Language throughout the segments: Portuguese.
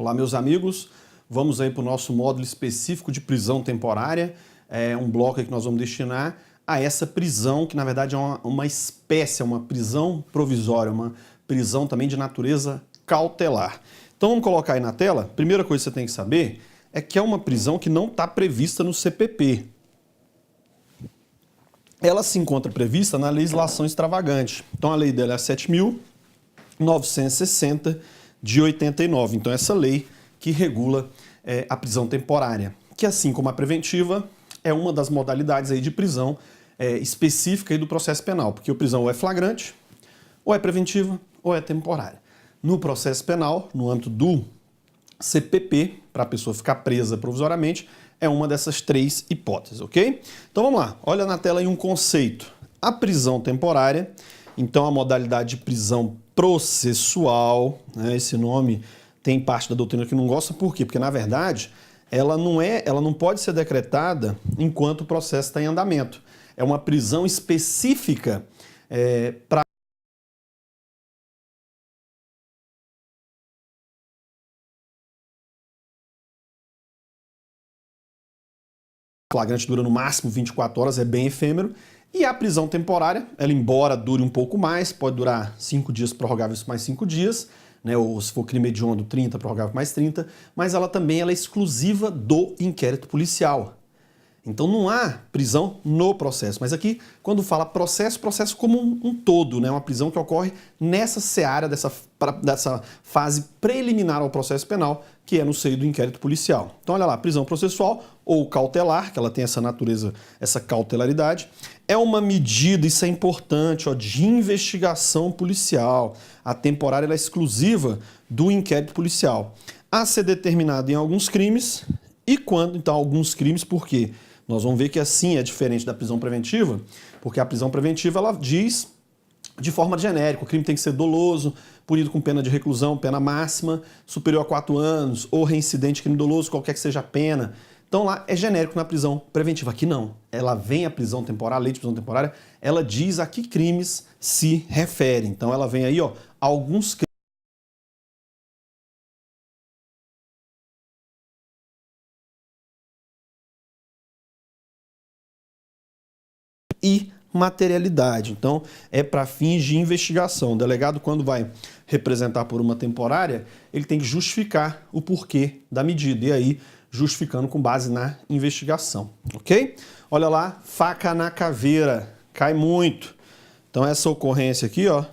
Olá, meus amigos, vamos aí para o nosso módulo específico de prisão temporária, um bloco aí que nós vamos destinar a essa prisão, que na verdade é uma espécie, é uma prisão provisória, uma prisão também de natureza cautelar. Então vamos colocar aí na tela. Primeira coisa que você tem que saber é que é uma prisão que não está prevista no CPP. Ela se encontra prevista na legislação extravagante. Então a lei dela é a 7.960 de 89. Então essa lei que regula a prisão temporária, que assim como a preventiva é uma das modalidades aí de prisão específica aí do processo penal, porque a prisão ou é flagrante, ou é preventiva, ou é temporária. No processo penal, no âmbito do CPP, para a pessoa ficar presa provisoriamente, é uma dessas três hipóteses, ok? Então vamos lá, olha na tela aí um conceito. A prisão temporária, então a modalidade de prisão processual, né, esse nome tem parte da doutrina que não gosta, por quê? Porque na verdade ela não pode ser decretada enquanto o processo está em andamento. É uma prisão específica para flagrante dura no máximo 24 horas, é bem efêmero. E a prisão temporária, ela embora dure um pouco mais, pode durar 5 dias prorrogáveis mais 5 dias, né, ou se for crime hediondo, 30, prorrogável mais 30, mas ela também é exclusiva do inquérito policial. Então não há prisão no processo, mas aqui quando fala processo como um todo, né, uma prisão que ocorre nessa seara, dessa fase preliminar ao processo penal, que é no seio do inquérito policial. Então olha lá, prisão processual ou cautelar, que ela tem essa natureza, essa cautelaridade, é uma medida, isso é importante, ó, de investigação policial. A temporária ela é exclusiva do inquérito policial, a ser determinada em alguns crimes e quando, então, alguns crimes, por quê? Nós vamos ver que assim é diferente da prisão preventiva, porque a prisão preventiva ela diz de forma genérica, o crime tem que ser doloso, punido com pena de reclusão, pena máxima, superior a 4 anos, ou reincidente crime doloso, qualquer que seja a pena. Então lá é genérico na prisão preventiva. Aqui não. Ela vem a prisão temporária, a lei de prisão temporária, ela diz a que crimes se refere. Então ela vem aí, ó, alguns crimes e materialidade. Então, é para fins de investigação. O delegado, quando vai representar por uma temporária, ele tem que justificar o porquê da medida. E aí, justificando com base na investigação. Ok? Olha lá, faca na caveira. Cai muito. Então, essa ocorrência aqui, ó,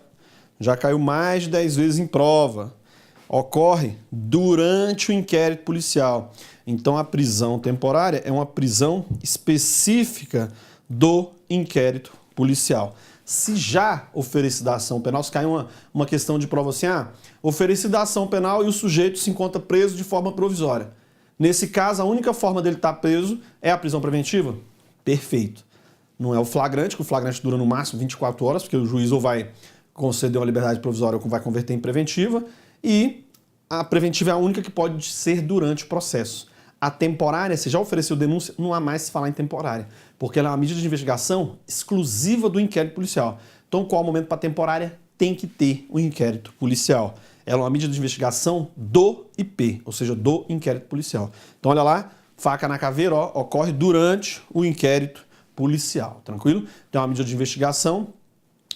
já caiu mais de 10 vezes em prova. Ocorre durante o inquérito policial. Então, a prisão temporária é uma prisão específica do inquérito policial. Se já oferecida a ação penal, se cai uma questão de prova assim, oferecida a ação penal e o sujeito se encontra preso de forma provisória. Nesse caso, a única forma dele estar preso é a prisão preventiva? Perfeito. Não é o flagrante, que o flagrante dura no máximo 24 horas, porque o juiz ou vai conceder uma liberdade provisória ou vai converter em preventiva, e a preventiva é a única que pode ser durante o processo. A temporária, se já ofereceu denúncia, não há mais se falar em temporária, porque ela é uma medida de investigação exclusiva do inquérito policial. Então, qual o momento para a temporária? Tem que ter o inquérito policial. Ela é uma medida de investigação do IP, ou seja, do inquérito policial. Então, olha lá, faca na caveira, ó, ocorre durante o inquérito policial, tranquilo? Então, é uma medida de investigação,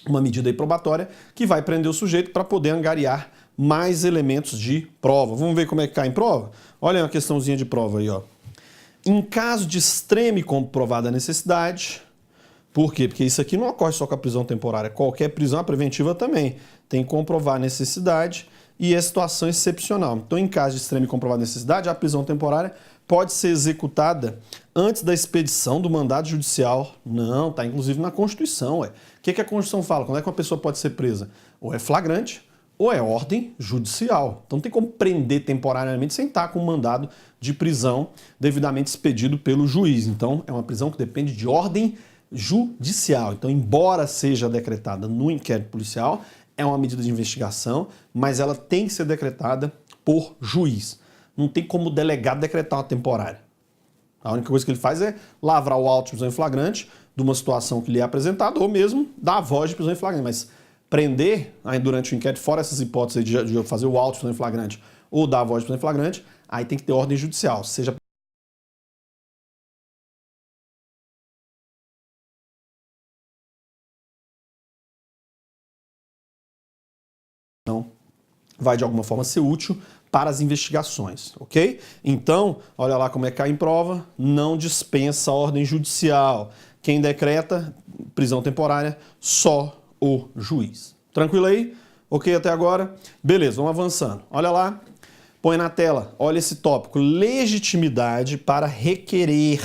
uma medida aí probatória, que vai prender o sujeito para poder angariar mais elementos de prova. Vamos ver como é que cai em prova? Olha uma questãozinha de prova aí, ó. Em caso de extrema e comprovada necessidade, por quê? Porque isso aqui não ocorre só com a prisão temporária, qualquer prisão, a preventiva também tem que comprovar a necessidade e é situação excepcional. Então, em caso de extrema e comprovada necessidade, a prisão temporária pode ser executada antes da expedição do mandado judicial. Não, tá inclusive na Constituição, ué. O que a Constituição fala? Quando é que uma pessoa pode ser presa? Ou é flagrante, ou é ordem judicial. Então não tem como prender temporariamente sem estar com um mandado de prisão devidamente expedido pelo juiz. Então é uma prisão que depende de ordem judicial. Então, embora seja decretada no inquérito policial, é uma medida de investigação, mas ela tem que ser decretada por juiz. Não tem como o delegado decretar uma temporária. A única coisa que ele faz é lavrar o auto de prisão em flagrante de uma situação que lhe é apresentada ou mesmo dar a voz de prisão em flagrante. Mas prender aí durante o inquérito, fora essas hipóteses de fazer o auto de prisão em flagrante ou dar a voz de prisão em flagrante, aí tem que ter ordem judicial, seja vai de alguma forma ser útil para as investigações, ok? Então, olha lá como é que cai em prova, não dispensa a ordem judicial. Quem decreta prisão temporária, só o juiz. Tranquilo aí? Ok até agora? Beleza, vamos avançando. Olha lá, põe na tela, olha esse tópico, legitimidade para requerer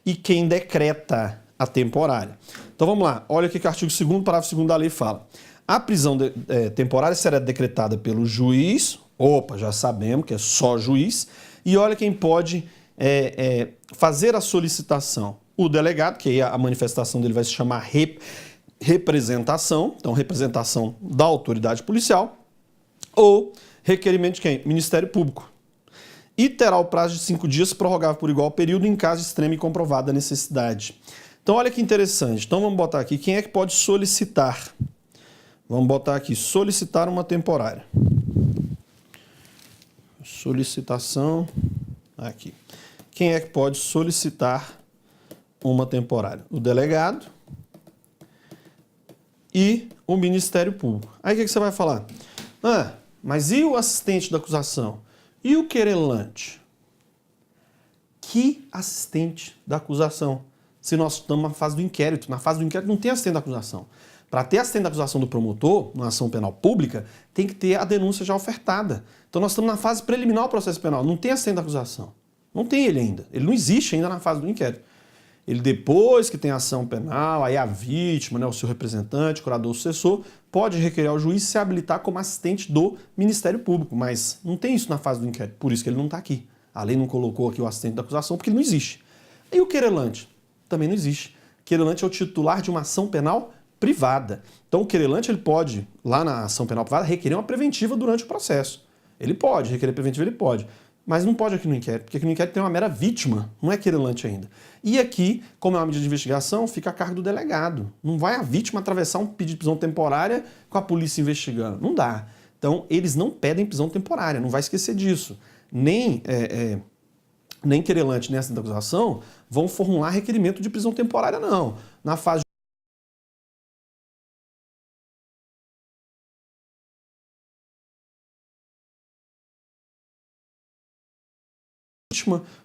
e quem decreta a temporária. Então vamos lá, olha o que o artigo 2º, parágrafo 2º da lei fala. A prisão temporária será decretada pelo juiz, opa, já sabemos que é só juiz, e olha quem pode fazer a solicitação. O delegado, que aí a manifestação dele vai se chamar representação, então representação da autoridade policial, ou requerimento de quem? Ministério Público. E terá o prazo de 5 dias prorrogável por igual período em caso de extrema e comprovada necessidade. Então olha que interessante, então vamos botar aqui, quem é que pode solicitar? Vamos botar aqui, solicitar uma temporária. Solicitação, aqui. Quem é que pode solicitar uma temporária? O delegado e o Ministério Público. Aí o que você vai falar? Ah, mas e o assistente da acusação? E o querelante? Que assistente da acusação? Se nós estamos na fase do inquérito. Na fase do inquérito não tem assistente da acusação. Para ter assistente da acusação do promotor, numa ação penal pública, tem que ter a denúncia já ofertada. Então nós estamos na fase preliminar do processo penal, não tem assistente da acusação. Não tem ele ainda. Ele não existe ainda na fase do inquérito. Ele depois que tem a ação penal, aí a vítima, né, o seu representante, o curador, o sucessor, pode requerer ao juiz se habilitar como assistente do Ministério Público, mas não tem isso na fase do inquérito, por isso que ele não está aqui. A lei não colocou aqui o assistente da acusação porque ele não existe. E o querelante? Também não existe. O querelante é o titular de uma ação penal privada. Então o querelante ele pode, lá na ação penal privada, requerer uma preventiva durante o processo. Ele pode, requerer preventiva ele pode, mas não pode aqui no inquérito, porque aqui no inquérito tem uma mera vítima, não é querelante ainda. E aqui, como é uma medida de investigação, fica a cargo do delegado. Não vai a vítima atravessar um pedido de prisão temporária com a polícia investigando. Não dá. Então eles não pedem prisão temporária, não vai esquecer disso. Nem querelante nem assistente da acusação vão formular requerimento de prisão temporária, não. Na fase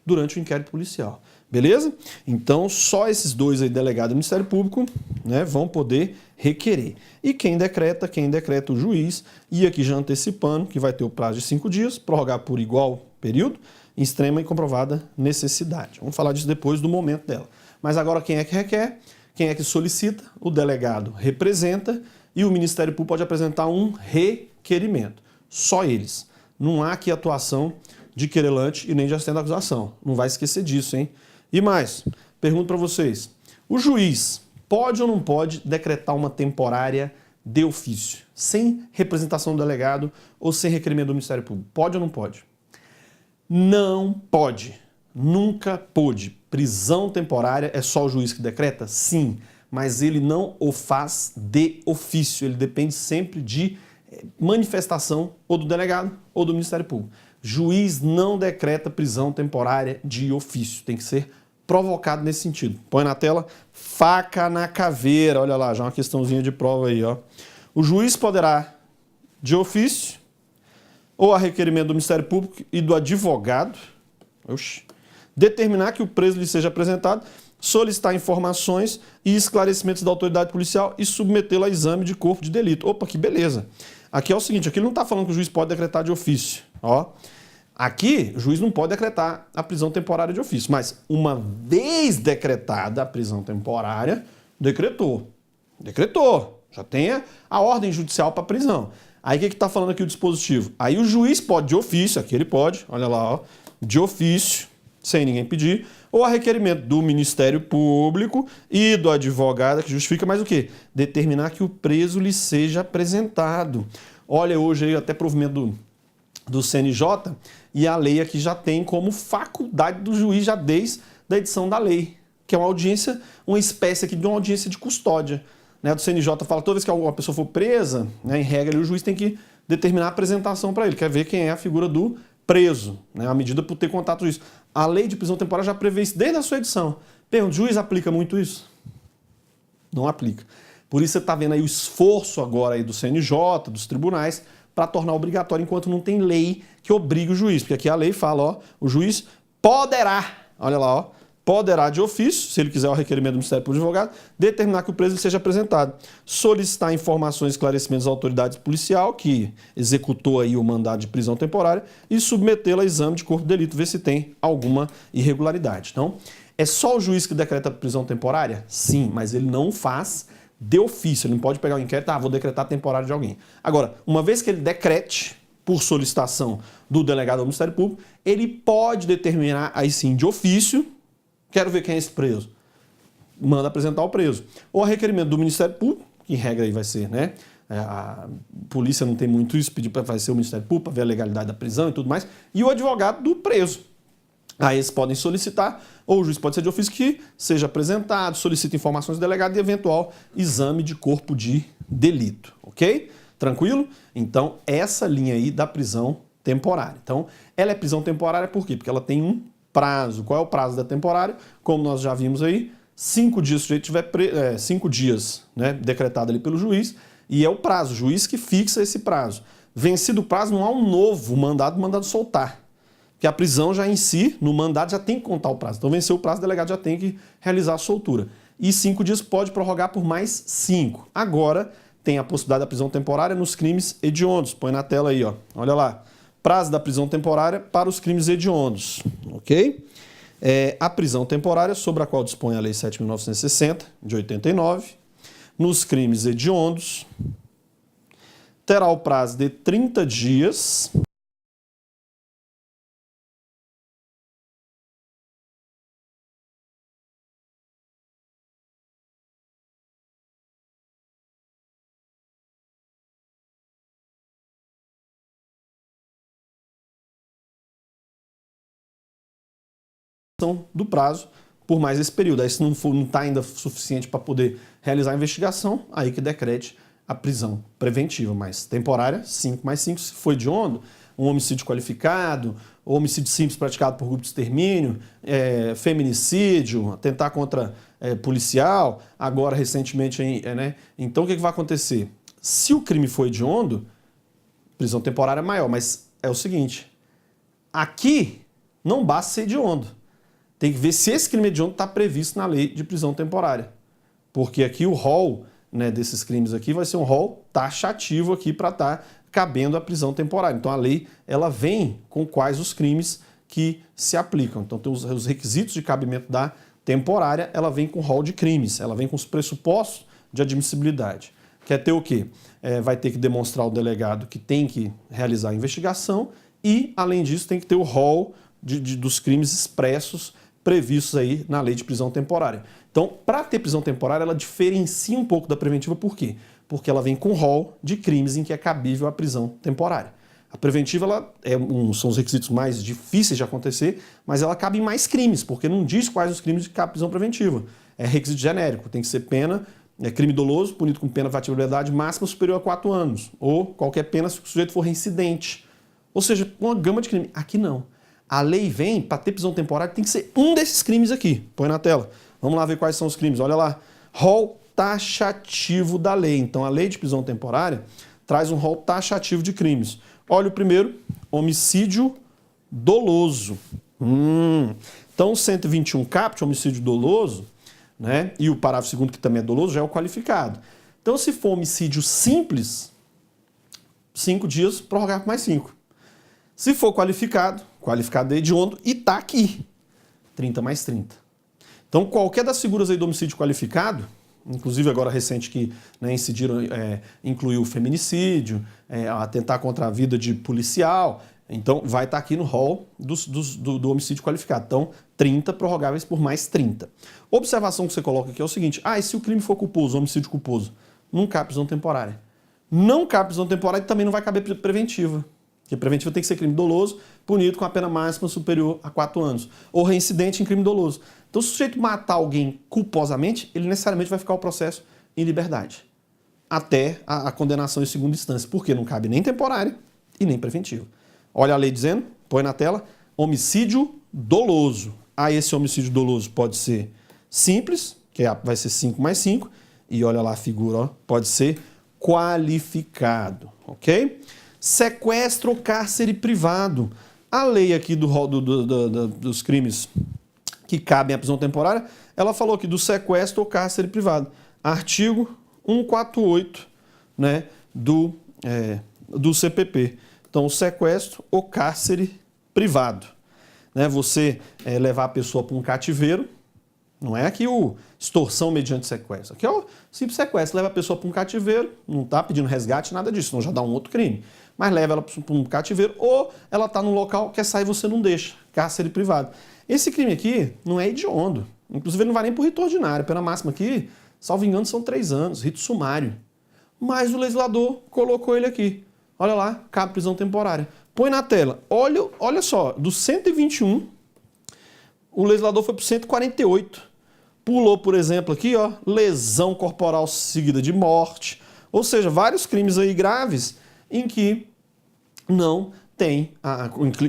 durante o inquérito policial. Beleza? Então, só esses dois aí, delegado e Ministério Público, né, vão poder requerer. E quem decreta o juiz, e aqui já antecipando, que vai ter o prazo de 5 dias, prorrogar por igual período, em extrema e comprovada necessidade. Vamos falar disso depois do momento dela. Mas agora quem é que requer? Quem é que solicita? O delegado representa e o Ministério Público pode apresentar um requerimento. Só eles. Não há aqui atuação de querelante e nem de assistente da acusação. Não vai esquecer disso, hein? E mais, pergunto para vocês, o juiz pode ou não pode decretar uma temporária de ofício, sem representação do delegado ou sem requerimento do Ministério Público? Pode ou não pode? Não pode. Nunca pôde. Prisão temporária é só o juiz que decreta? Sim, mas ele não o faz de ofício, ele depende sempre de manifestação ou do delegado ou do Ministério Público. Juiz não decreta prisão temporária de ofício, tem que ser provocado nesse sentido. Põe na tela, faca na caveira, olha lá, já uma questãozinha de prova aí, ó. O juiz poderá, de ofício, ou a requerimento do Ministério Público e do advogado, determinar que o preso lhe seja apresentado, solicitar informações e esclarecimentos da autoridade policial e submetê-lo a exame de corpo de delito. Opa, que beleza! Aqui é o seguinte, aqui ele não está falando que o juiz pode decretar de ofício. Ó. Aqui, o juiz não pode decretar a prisão temporária de ofício, mas uma vez decretada a prisão temporária, decretou. Decretou. Já tem a ordem judicial para prisão. Aí o que está falando aqui o dispositivo? Aí o juiz pode de ofício, aqui ele pode, olha lá, ó, de ofício, sem ninguém pedir, ou a requerimento do Ministério Público e do advogado, que justifica mais o quê? Determinar que o preso lhe seja apresentado. Olha, hoje aí até provimento do CNJ, e a lei aqui já tem como faculdade do juiz já desde a edição da lei, que é uma audiência, uma espécie aqui de uma audiência de custódia. Né? Do CNJ fala, toda vez que uma pessoa for presa, né, em regra, o juiz tem que determinar a apresentação para ele, quer ver quem é a figura do preso, né? A medida por ter contato com isso. A lei de prisão temporária já prevê isso desde a sua edição. Pergunta, o juiz aplica muito isso? Não aplica. Por isso você está vendo aí o esforço agora aí do CNJ, dos tribunais, para tornar obrigatório enquanto não tem lei que obrigue o juiz. Porque aqui a lei fala, ó, o juiz poderá, olha lá, ó, poderá de ofício, se ele quiser o requerimento do Ministério Público do Advogado, determinar que o preso seja apresentado. Solicitar informações e esclarecimentos às autoridades policial que executou aí o mandado de prisão temporária e submetê-la a exame de corpo de delito, ver se tem alguma irregularidade. Então, é só o juiz que decreta prisão temporária? Sim, mas ele não faz de ofício. Ele não pode pegar o inquérito, vou decretar temporário de alguém. Agora, uma vez que ele decrete, por solicitação do delegado do Ministério Público, ele pode determinar, aí sim, de ofício, quero ver quem é esse preso. Manda apresentar o preso. Ou a requerimento do Ministério Público, que em regra aí vai ser, né? A polícia não tem muito isso, pedir para vai ser o Ministério Público para ver a legalidade da prisão e tudo mais. E o advogado do preso. Aí eles podem solicitar, ou o juiz pode ser de ofício que seja apresentado, solicita informações do delegado e eventual exame de corpo de delito, ok? Tranquilo? Então, essa linha aí da prisão temporária. Então, ela é prisão temporária por quê? Porque ela tem um prazo. Qual é o prazo da temporária? Como nós já vimos aí, 5 dias, se o sujeito tiver 5 dias, né, decretado ali pelo juiz, e é o prazo, o juiz que fixa esse prazo. Vencido o prazo, não há um novo mandado soltar. Porque a prisão já em si, no mandado, já tem que contar o prazo. Então, venceu o prazo, o delegado já tem que realizar a soltura. E 5 dias pode prorrogar por mais 5. Agora, tem a possibilidade da prisão temporária nos crimes hediondos. Põe na tela aí, ó. Olha lá. Prazo da prisão temporária para os crimes hediondos. Ok? A prisão temporária, sobre a qual dispõe a Lei 7.960, de 89, nos crimes hediondos, terá o prazo de 30 dias... do prazo por mais esse período. Aí se não está ainda suficiente para poder realizar a investigação, aí que decrete a prisão preventiva, mas temporária, 5 mais 5, se foi hediondo, um homicídio qualificado, homicídio simples praticado por grupo de extermínio, feminicídio, atentar contra policial, agora recentemente, né? Então o que vai acontecer? Se o crime foi hediondo, prisão temporária é maior, mas é o seguinte, aqui não basta ser hediondo. Tem que ver se esse crime hediondo está previsto na lei de prisão temporária. Porque aqui o rol, né, desses crimes aqui vai ser um rol taxativo aqui para estar cabendo a prisão temporária. Então a lei ela vem com quais os crimes que se aplicam. Então tem os requisitos de cabimento da temporária, ela vem com rol de crimes, ela vem com os pressupostos de admissibilidade. Quer ter o quê? Vai ter que demonstrar ao delegado que tem que realizar a investigação e, além disso, tem que ter o rol dos crimes expressos previstos aí na lei de prisão temporária. Então, para ter prisão temporária, ela diferencia um pouco da preventiva, por quê? Porque ela vem com rol de crimes em que é cabível a prisão temporária. A preventiva são os requisitos mais difíceis de acontecer, mas ela cabe em mais crimes, porque não diz quais os crimes que cabe prisão preventiva. É requisito genérico, tem que ser pena, crime doloso, punido com pena privativa de liberdade máxima superior a 4 anos, ou qualquer pena se o sujeito for reincidente. Ou seja, uma gama de crimes. Aqui não. A lei vem, para ter prisão temporária, tem que ser um desses crimes aqui. Põe na tela. Vamos lá ver quais são os crimes. Olha lá. Rol taxativo da lei. Então, a lei de prisão temporária traz um rol taxativo de crimes. Olha o primeiro, homicídio doloso. Então, 121 caput, homicídio doloso, né? E o parágrafo 2º, que também é doloso, já é o qualificado. Então, se for homicídio simples, 5 dias, prorrogar por mais 5. Se for qualificado é hediondo e está aqui, 30 mais 30. Então, qualquer das figuras aí do homicídio qualificado, inclusive agora recente que, né, incidiram, incluiu o feminicídio, atentar contra a vida de policial, então vai estar aqui no rol do homicídio qualificado. Então, 30 prorrogáveis por mais 30. Observação que você coloca aqui é o seguinte, e se o crime for culposo, homicídio culposo, não cabe prisão temporária. Não cabe prisão temporária e também não vai caber preventiva. Porque preventiva tem que ser crime doloso, punido com a pena máxima superior a 4 anos. Ou reincidente em crime doloso. Então, se o sujeito matar alguém culposamente, ele necessariamente vai ficar o processo em liberdade. até a condenação em segunda instância, porque não cabe nem temporária e nem preventiva. Olha a lei dizendo, põe na tela, homicídio doloso. Aí esse homicídio doloso pode ser simples, que vai ser 5 mais 5, e olha lá a figura, ó, pode ser qualificado, ok? Sequestro ou cárcere privado. A lei aqui dos crimes que cabem à prisão temporária, ela falou aqui do sequestro ou cárcere privado. Artigo 148, né, do CPP. Então, o sequestro ou cárcere privado. Né, você levar a pessoa para um cativeiro, não é aqui o extorsão mediante sequestro. Aqui é o simples sequestro. Leva a pessoa para um cativeiro, não está pedindo resgate, nada disso, senão já dá um outro crime. Mas leva ela para um cativeiro ou ela está num local, quer sair, você não deixa. Cárcere privado. Esse crime aqui não é hediondo. Inclusive, ele não vai nem por rito ordinário. A pena máxima aqui, salvo engano, são 3 anos, rito sumário. Mas o legislador colocou ele aqui. Olha lá, cabe prisão temporária. Põe na tela. Olha só, do 121, o legislador foi para o 148. Pulou, por exemplo, aqui, ó, lesão corporal seguida de morte. Ou seja, vários crimes aí graves em que não tem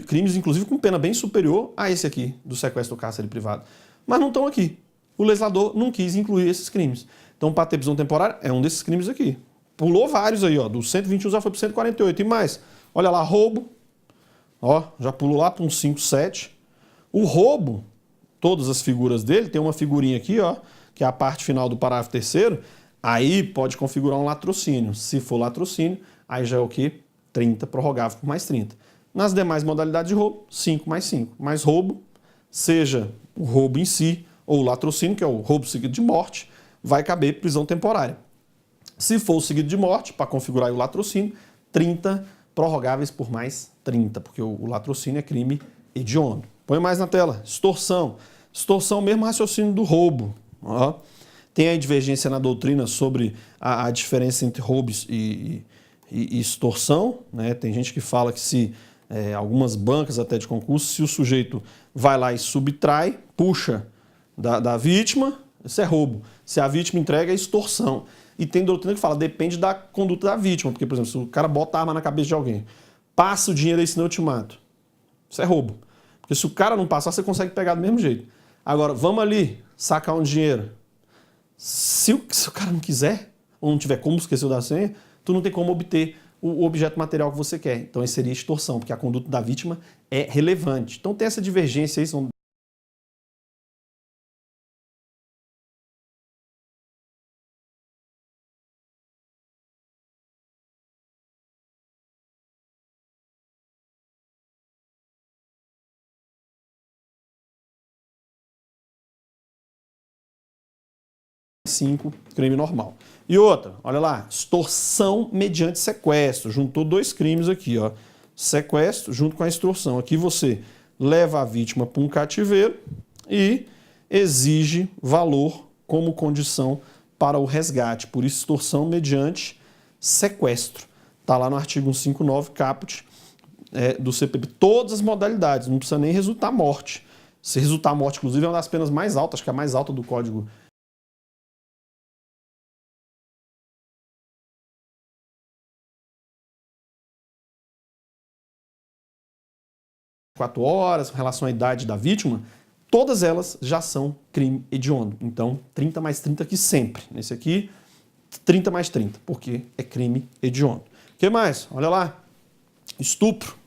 crimes, inclusive, com pena bem superior a esse aqui, do sequestro ou cárcere privado. Mas não estão aqui. O legislador não quis incluir esses crimes. Então, para ter prisão temporária, é um desses crimes aqui. Pulou vários aí, ó. Do 121 já foi para o 148. E mais, olha lá, roubo. Ó, já pulou lá para um 5, 7. O roubo, todas as figuras dele, tem uma figurinha aqui, ó, que é a parte final do parágrafo 3º, aí pode configurar um latrocínio. Se for latrocínio, aí já é o quê? 30, prorrogável por mais 30. Nas demais modalidades de roubo, 5 mais 5. Mais roubo, seja o roubo em si, ou o latrocínio, que é o roubo seguido de morte, vai caber prisão temporária. Se for o seguido de morte, para configurar o latrocínio, 30 prorrogáveis por mais 30, porque o latrocínio é crime hediondo. Põe mais na tela. Extorsão. Extorsão, mesmo raciocínio do roubo. Ó. Tem a divergência na doutrina sobre a diferença entre roubos e extorsão. Né? Tem gente que fala que se algumas bancas até de concurso, se o sujeito vai lá e subtrai, puxa da vítima, isso é roubo. Se a vítima entrega, é extorsão. E tem doutrina que fala, depende da conduta da vítima. Porque, por exemplo, se o cara bota a arma na cabeça de alguém, passa o dinheiro aí, senão eu te mato. Isso é roubo. Porque se o cara não passar, você consegue pegar do mesmo jeito. Agora, vamos ali sacar um dinheiro. Se o cara não quiser, ou não tiver como, esqueceu da senha, tu não tem como obter o objeto material que você quer. Então, isso seria extorsão, porque a conduta da vítima é relevante. Então, tem essa divergência aí, são 5, crime normal. E outra, olha lá, extorsão mediante sequestro. Juntou 2 crimes aqui, ó. Sequestro junto com a extorsão. Aqui você leva a vítima para um cativeiro e exige valor como condição para o resgate. Por isso, extorsão mediante sequestro. Está lá no artigo 159, caput do CPP. Todas as modalidades, não precisa nem resultar morte. Se resultar morte, inclusive, é uma das penas mais altas, acho que é a mais alta do Código 4 horas, com relação à idade da vítima, todas elas já são crime hediondo. Então, 30 mais 30 aqui sempre. Nesse aqui, 30 mais 30, porque é crime hediondo. O que mais? Olha lá. Estupro.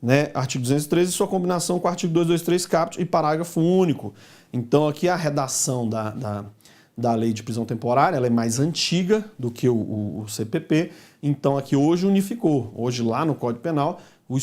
Né? Artigo 213 e sua combinação com o artigo 223 caput e parágrafo único. Então, aqui a redação da lei de prisão temporária ela é mais antiga do que o CPP. Então, aqui hoje unificou. Hoje, lá no Código Penal, o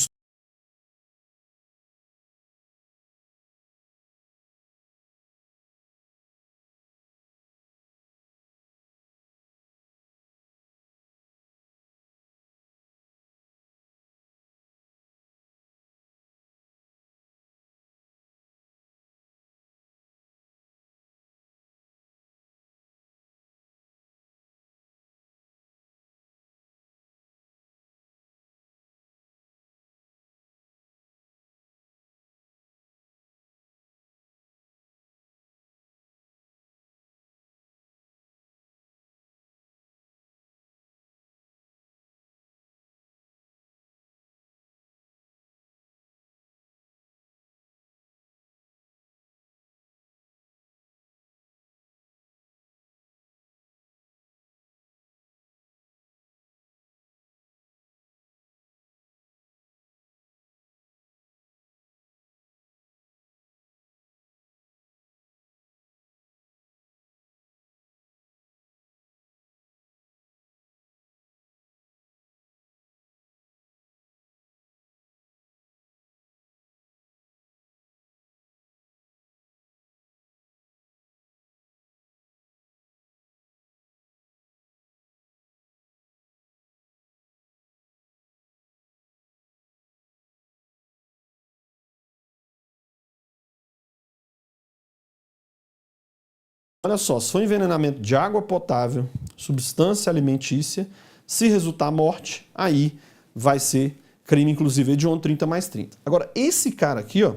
Olha só, se for envenenamento de água potável, substância alimentícia, se resultar morte, aí vai ser crime, inclusive, hediondo 30 mais 30. Agora, esse cara aqui, ó,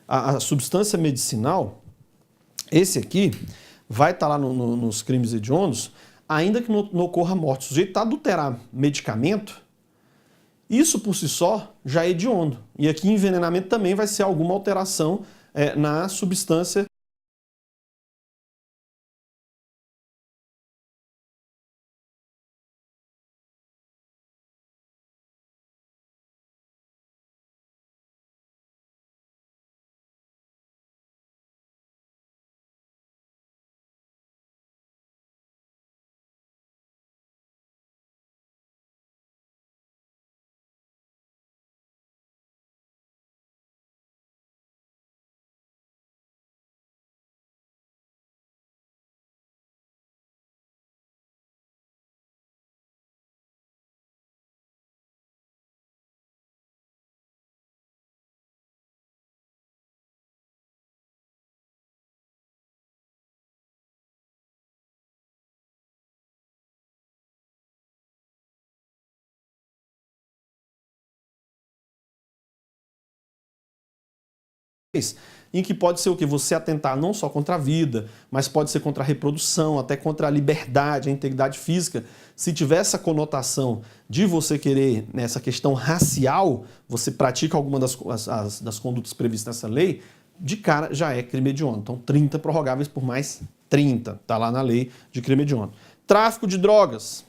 a substância medicinal, esse aqui, vai estar lá nos crimes hediondos, ainda que não ocorra morte. O sujeito está a adulterar medicamento, isso por si só já é hediondo. E aqui envenenamento também vai ser alguma alteração na substância. Em que pode ser o que? Você atentar não só contra a vida, mas pode ser contra a reprodução, até contra a liberdade, a integridade física. Se tiver essa conotação de você querer, nessa questão racial, você pratica alguma das condutas previstas nessa lei, de cara já é crime hediondo. Então 30 prorrogáveis por mais 30, tá lá na lei de crime hediondo. Tráfico de drogas,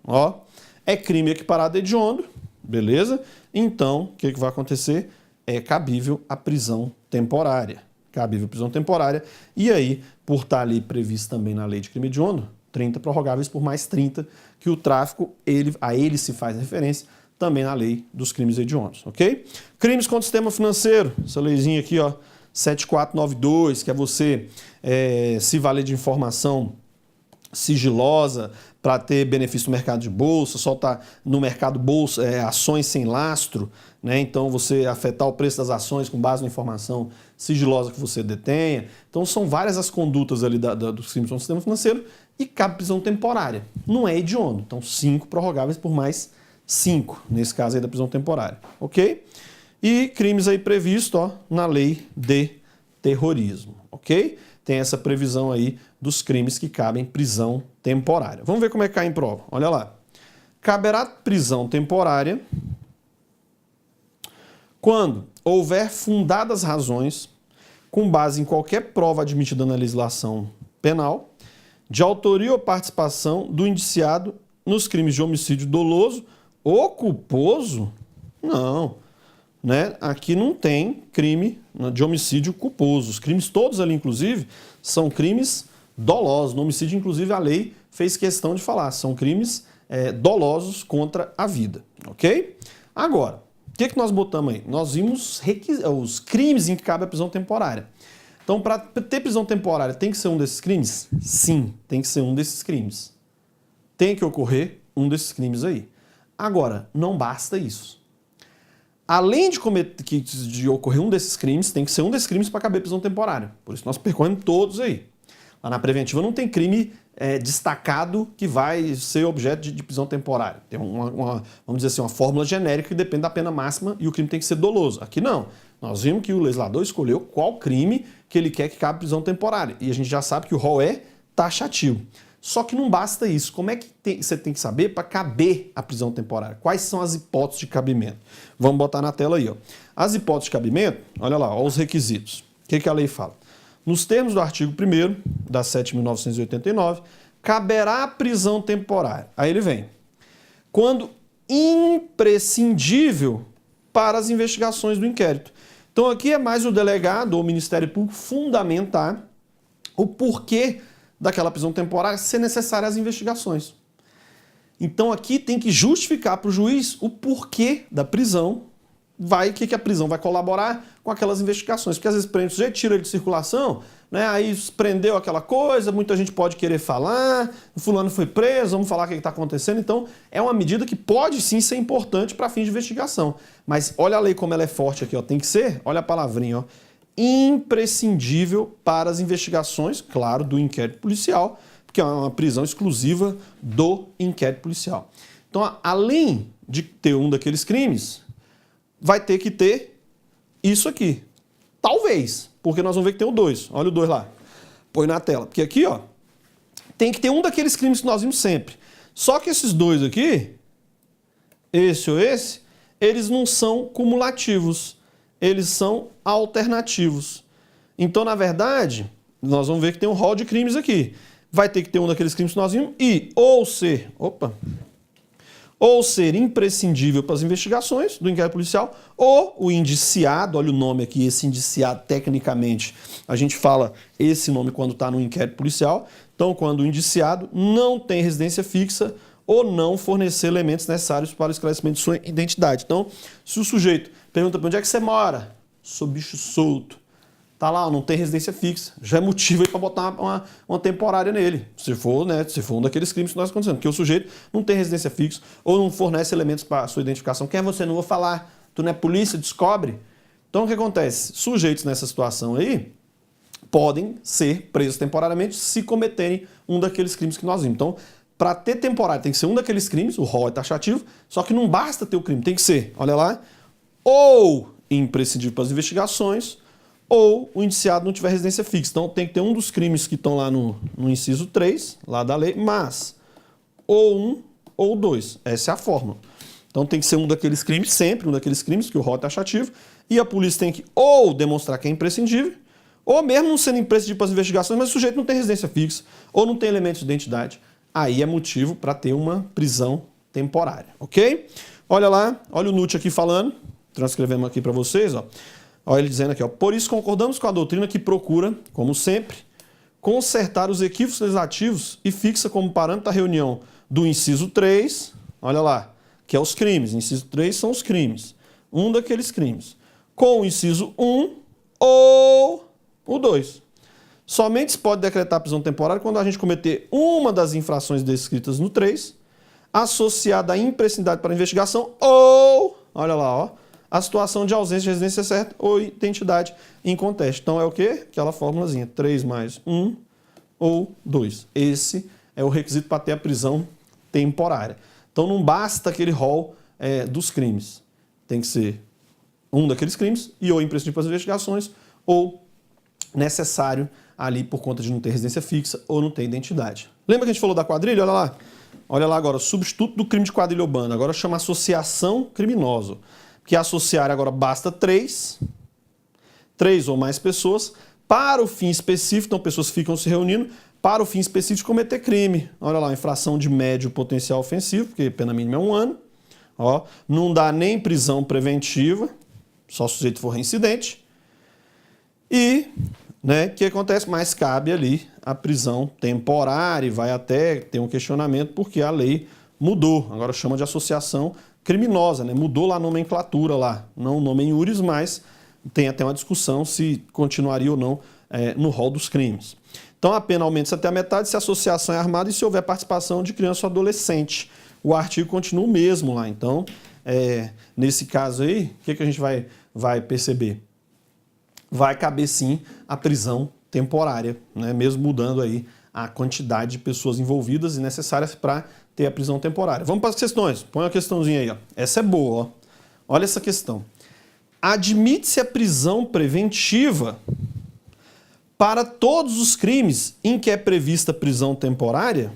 ó, é crime equiparado a hediondo, beleza? Então, o que vai acontecer? É cabível a prisão temporária. Cabível a prisão temporária. E aí, por estar ali previsto também na lei de crime hediondo, 30 prorrogáveis por mais 30, que o tráfico, a ele se faz referência também na lei dos crimes hediondos, ok? Crimes contra o sistema financeiro, essa leizinha aqui, ó, 7492, que é você se valer de informação sigilosa para ter benefício no mercado de bolsa, soltar no mercado bolsa ações sem lastro, né? Então você afetar o preço das ações com base na informação sigilosa que você detenha. Então são várias as condutas ali dos crimes no sistema financeiro e cabe prisão temporária. Não é hediondo, então 5 prorrogáveis por mais 5, nesse caso aí da prisão temporária, ok? E crimes aí previstos, ó, na lei de terrorismo, ok? Tem essa previsão aí dos crimes que cabem prisão temporária. Vamos ver como é que cai em prova. Olha lá. Caberá prisão temporária quando houver fundadas razões, com base em qualquer prova admitida na legislação penal, de autoria ou participação do indiciado nos crimes de homicídio doloso ou culposo. Não. Né? Aqui não tem crime de homicídio culposo. Os crimes todos ali, inclusive, são crimes dolosos. No homicídio, inclusive, a lei fez questão de falar. São crimes dolosos contra a vida. Ok? Agora, o que nós botamos aí? Nós vimos os crimes em que cabe a prisão temporária. Então, para ter prisão temporária, tem que ser um desses crimes? Sim, tem que ser um desses crimes. Tem que ocorrer um desses crimes aí. Agora, não basta isso. Além de ocorrer um desses crimes, tem que ser um desses crimes para caber prisão temporária. Por isso nós percorremos todos aí. Lá na preventiva não tem crime destacado que vai ser objeto de prisão temporária. Tem vamos dizer assim, uma fórmula genérica que depende da pena máxima e o crime tem que ser doloso. Aqui não. Nós vimos que o legislador escolheu qual crime que ele quer que cabe prisão temporária. E a gente já sabe que o rol é taxativo. Só que não basta isso. Como é que você tem que saber para caber a prisão temporária? Quais são as hipóteses de cabimento? Vamos botar na tela aí, ó. As hipóteses de cabimento, olha lá, ó, os requisitos. O que a lei fala? Nos termos do artigo 1º da 7.989, caberá a prisão temporária. Aí ele vem. Quando imprescindível para as investigações do inquérito. Então aqui é mais o delegado ou o Ministério Público fundamentar o porquê daquela prisão temporária ser necessária às investigações. Então aqui tem que justificar para o juiz o porquê da prisão, que a prisão vai colaborar com aquelas investigações. Porque às vezes prende o sujeito, tira ele de circulação, né? Aí prendeu aquela coisa, muita gente pode querer falar, o fulano foi preso, vamos falar o que está acontecendo. Então é uma medida que pode sim ser importante para fins de investigação. Mas olha a lei como ela é forte aqui, ó. Tem que ser, olha a palavrinha, ó, imprescindível para as investigações, claro, do inquérito policial, porque é uma prisão exclusiva do inquérito policial. Então, além de ter um daqueles crimes, vai ter que ter isso aqui. Talvez, porque nós vamos ver que tem o 2. Olha o 2 lá. Põe na tela. Porque aqui, ó, tem que ter um daqueles crimes que nós vimos sempre. Só que esses dois aqui, esse ou esse, eles não são cumulativos. Eles são alternativos. Então, na verdade, nós vamos ver que tem um rol de crimes aqui. Vai ter que ter um daqueles crimes que nós vimos e ou ser imprescindível para as investigações do inquérito policial, ou o indiciado, olha o nome aqui, esse indiciado, tecnicamente, a gente fala esse nome quando está no inquérito policial. Então, quando o indiciado não tem residência fixa ou não fornecer elementos necessários para o esclarecimento de sua identidade. Então, se o sujeito pergunta para onde é que você mora? Sou bicho solto. Tá lá, não tem residência fixa. Já é motivo aí para botar uma temporária nele. Se for, né, se for um daqueles crimes que nós estamos acontecendo. Porque o sujeito não tem residência fixa ou não fornece elementos para a sua identificação. Quem é você? Não vou falar. Tu não é polícia? Descobre. Então, o que acontece? Sujeitos nessa situação aí podem ser presos temporariamente se cometerem um daqueles crimes que nós vimos. Então, para ter temporário tem que ser um daqueles crimes, o rol é taxativo, só que não basta ter o crime, tem que ser, olha lá, ou imprescindível para as investigações, ou o indiciado não tiver residência fixa. Então tem que ter um dos crimes que estão lá no inciso 3, lá da lei, mas ou um ou dois. Essa é a fórmula. Então tem que ser um daqueles crimes, sempre um daqueles crimes, que o rol é taxativo, e a polícia tem que ou demonstrar que é imprescindível, ou mesmo não sendo imprescindível para as investigações, mas o sujeito não tem residência fixa, ou não tem elementos de identidade. Aí é motivo para ter uma prisão temporária, ok? Olha lá, olha o Nutt aqui falando, transcrevemos aqui para vocês, ó. Olha ele dizendo aqui, ó, por isso concordamos com a doutrina que procura, como sempre, consertar os equívocos legislativos e fixa como parâmetro a reunião do inciso 3, olha lá, que é os crimes, inciso 3 são os crimes, um daqueles crimes, com o inciso 1 ou o 2. Somente se pode decretar prisão temporária quando a gente cometer uma das infrações descritas no 3, associada à imprescindidade para a investigação ou, olha lá, ó, a situação de ausência de residência certa ou identidade em conteste. Então é o quê? Aquela formulazinha, 3 mais 1 ou 2. Esse é o requisito para ter a prisão temporária. Então não basta aquele rol dos crimes. Tem que ser um daqueles crimes e ou imprescindível para as investigações ou necessário ali por conta de não ter residência fixa ou não ter identidade. Lembra que a gente falou da quadrilha? Olha lá. Olha lá agora, substituto do crime de quadrilha ou banda. Agora chama associação criminosa. Que associar agora basta três ou mais pessoas para o fim específico, então pessoas ficam se reunindo para o fim específico de cometer crime. Olha lá, infração de médio potencial ofensivo, porque pena mínima é 1 ano. Ó, não dá nem prisão preventiva, só se o sujeito for reincidente. E, né, o que acontece? Mas cabe ali a prisão temporária e vai até ter um questionamento porque a lei mudou. Agora chama de associação criminosa, né? Mudou lá a nomenclatura lá, não o nome em iuris, mas tem até uma discussão se continuaria ou não no rol dos crimes. Então a pena aumenta até a metade se a associação é armada e se houver participação de criança ou adolescente. O artigo continua o mesmo lá. Então, nesse caso aí, o que a gente vai perceber? Vai caber sim a prisão temporária, né? Mesmo mudando aí a quantidade de pessoas envolvidas e necessárias para ter a prisão temporária. Vamos para as questões. Põe uma questãozinha aí, ó. Essa é boa, ó. Olha essa questão. Admite-se a prisão preventiva para todos os crimes em que é prevista prisão temporária?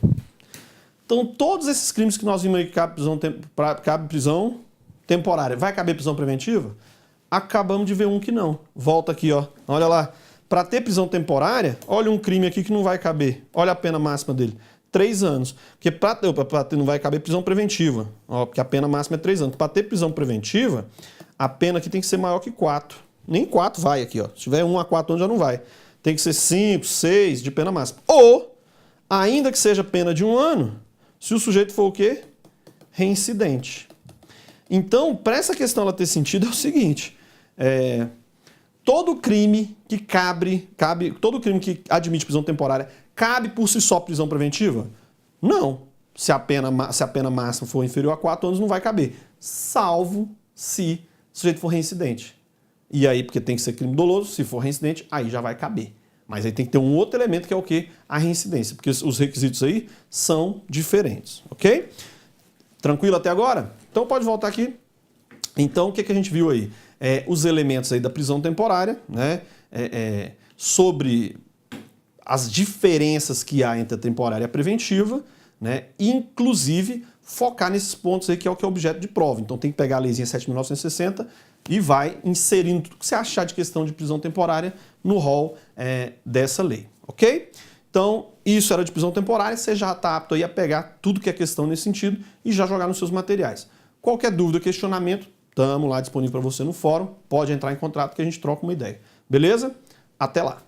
Então, todos esses crimes que nós vimos aí que cabe prisão temporária, vai caber prisão preventiva? Acabamos de ver um que não. Volta aqui, ó. Olha lá. Para ter prisão temporária, olha um crime aqui que não vai caber. Olha a pena máxima dele. 3 anos. Porque não vai caber prisão preventiva. Ó, porque a pena máxima é 3 anos. Para ter prisão preventiva, a pena aqui tem que ser maior que 4. Nem 4 vai aqui, ó. Se tiver 1 a 4 anos já não vai. Tem que ser 5, 6 de pena máxima. Ou, ainda que seja pena de 1 ano, se o sujeito for o quê? Reincidente. Então, para essa questão ela ter sentido é o seguinte. Todo crime que todo crime que admite prisão temporária cabe por si só prisão preventiva? Não. Se a pena máxima for inferior a 4 anos, não vai caber. Salvo se o sujeito for reincidente. e aí, porque tem que ser crime doloso, se for reincidente, aí já vai caber. Mas aí tem que ter um outro elemento que é o quê? A reincidência, porque os requisitos aí são diferentes, ok? Tranquilo até agora? Então pode voltar aqui. Então o que a gente viu aí? Os elementos aí da prisão temporária, né? Sobre as diferenças que há entre a temporária e a preventiva, né? Inclusive focar nesses pontos aí que é o que é objeto de prova. Então tem que pegar a leizinha 7.960 e vai inserindo tudo que você achar de questão de prisão temporária no rol dessa lei, ok? Então, isso era de prisão temporária, você já está apto aí a pegar tudo que é questão nesse sentido e já jogar nos seus materiais. Qualquer dúvida, questionamento, estamos lá disponível para você no fórum, pode entrar em contato que a gente troca uma ideia. Beleza? Até lá!